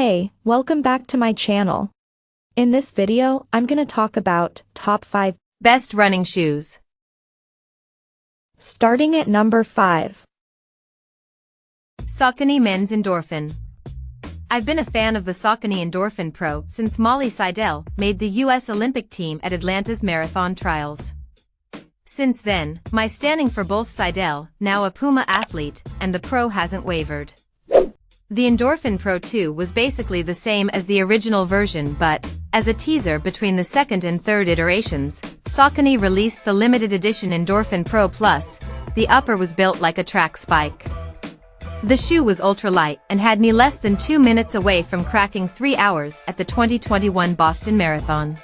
Hey, welcome back to my channel. In this video, I'm gonna talk about top 5 best running shoes. Starting at number 5. Saucony Men's Endorphin. I've been a fan of the Saucony Endorphin Pro since Molly Seidel made the US Olympic team at Atlanta's marathon trials. Since then, my standing for both Seidel, now a Puma athlete, and the Pro hasn't wavered. The Endorphin Pro 2 was basically the same as the original version, but, as a teaser between the second and third iterations, Saucony released the limited edition Endorphin Pro Plus. The upper was built like a track spike. The shoe was ultralight and had me less than 2 minutes away from cracking 3 hours at the 2021 Boston Marathon.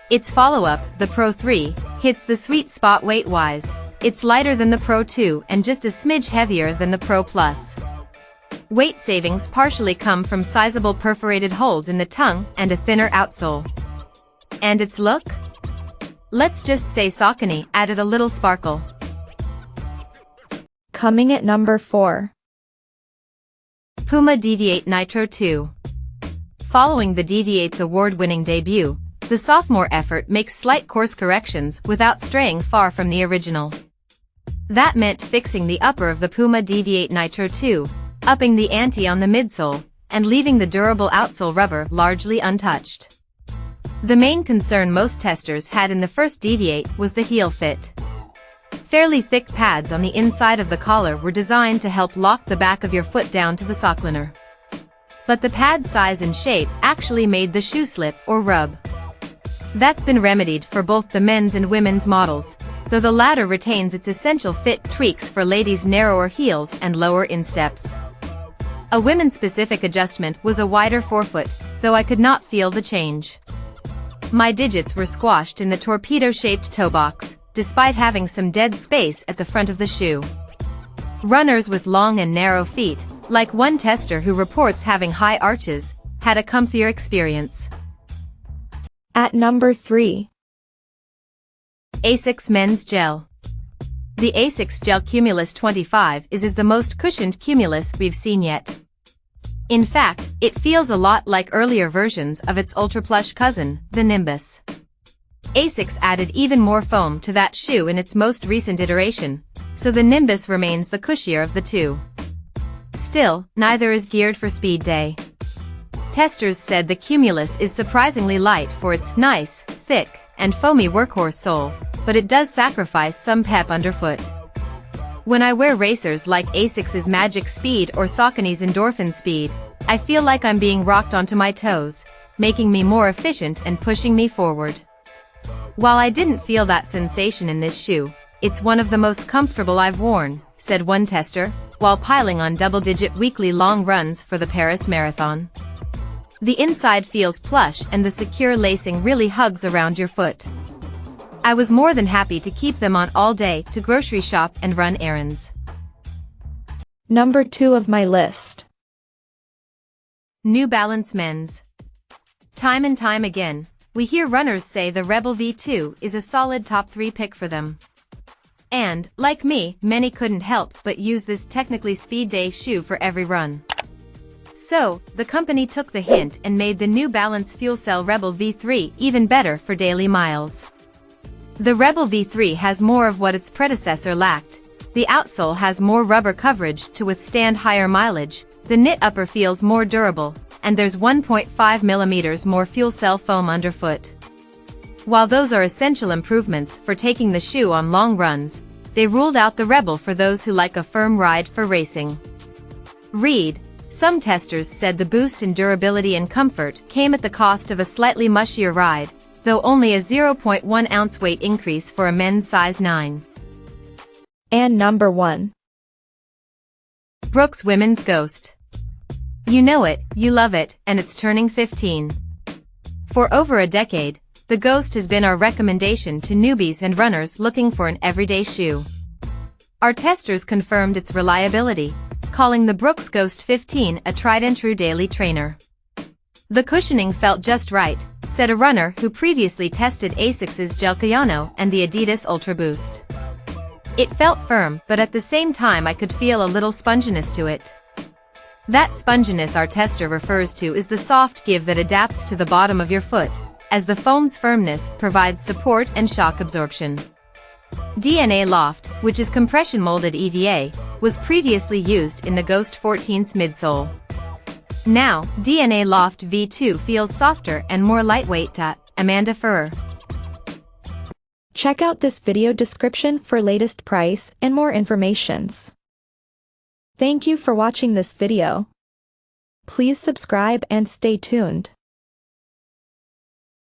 Its follow-up, the Pro 3, hits the sweet spot weight-wise. It's lighter than the Pro 2 and just a smidge heavier than the Pro Plus. Weight savings partially come from sizable perforated holes in the tongue and a thinner outsole. And its look? Let's just say Saucony added a little sparkle. Coming at number 4. Puma Deviate Nitro 2. Following the Deviate's award-winning debut, the sophomore effort makes slight course corrections without straying far from the original. That meant fixing the upper of the Puma Deviate Nitro 2, upping the ante on the midsole, and leaving the durable outsole rubber largely untouched. The main concern most testers had in the first Deviate was the heel fit. Fairly thick pads on the inside of the collar were designed to help lock the back of your foot down to the sockliner. But the pad size and shape actually made the shoe slip or rub. That's been remedied for both the men's and women's models, though the latter retains its essential fit tweaks for ladies' narrower heels and lower insteps. A women's-specific adjustment was a wider forefoot, though I could not feel the change. My digits were squashed in the torpedo-shaped toe box, despite having some dead space at the front of the shoe. Runners with long and narrow feet, like one tester who reports having high arches, had a comfier experience. At number 3. ASICS Men's Gel. The ASICS Gel Cumulus 25 is the most cushioned Cumulus we've seen yet. In fact, it feels a lot like earlier versions of its ultra-plush cousin, the Nimbus. ASICS added even more foam to that shoe in its most recent iteration, so the Nimbus remains the cushier of the two. Still, neither is geared for speed day. Testers said the Cumulus is surprisingly light for its nice, thick, and foamy workhorse sole, but it does sacrifice some pep underfoot. When I wear racers like ASICS's Magic Speed or Saucony's Endorphin Speed, I feel like I'm being rocked onto my toes, making me more efficient and pushing me forward. While I didn't feel that sensation in this shoe, it's one of the most comfortable I've worn, said one tester, while piling on double-digit weekly long runs for the Paris Marathon. The inside feels plush and the secure lacing really hugs around your foot. I was more than happy to keep them on all day to grocery shop and run errands. Number 2 of my list. New Balance Men's. Time and time again, we hear runners say the Rebel V2 is a solid top 3 pick for them. And, like me, many couldn't help but use this technically speed day shoe for every run. So, the company took the hint and made the New Balance Fuel Cell Rebel V3 even better for daily miles. The Rebel V3 has more of what its predecessor lacked. The outsole has more rubber coverage to withstand higher mileage, the knit upper feels more durable, and there's 1.5 mm more fuel cell foam underfoot. While those are essential improvements for taking the shoe on long runs, they ruled out the Rebel for those who like a firm ride for racing. Read. Some testers said the boost in durability and comfort came at the cost of a slightly mushier ride, though only a 0.1 ounce weight increase for a men's size 9. And number 1. Brooks Women's Ghost. You know it, you love it, and it's turning 15. For over a decade, the Ghost has been our recommendation to newbies and runners looking for an everyday shoe. Our testers confirmed its reliability, calling the Brooks Ghost 15 a tried-and-true daily trainer. The cushioning felt just right, said a runner who previously tested ASICS's Gel Cayano and the Adidas Ultra Boost. It felt firm, but at the same time I could feel a little sponginess to it. That sponginess our tester refers to is the soft give that adapts to the bottom of your foot, as the foam's firmness provides support and shock absorption. DNA Loft, which is compression-molded EVA, was previously used in the Ghost 14's midsole. Now, DNA Loft V2 feels softer and more lightweight. Amanda Furrer. Check out this video description for latest price and more informations. Thank you for watching this video. Please subscribe and stay tuned.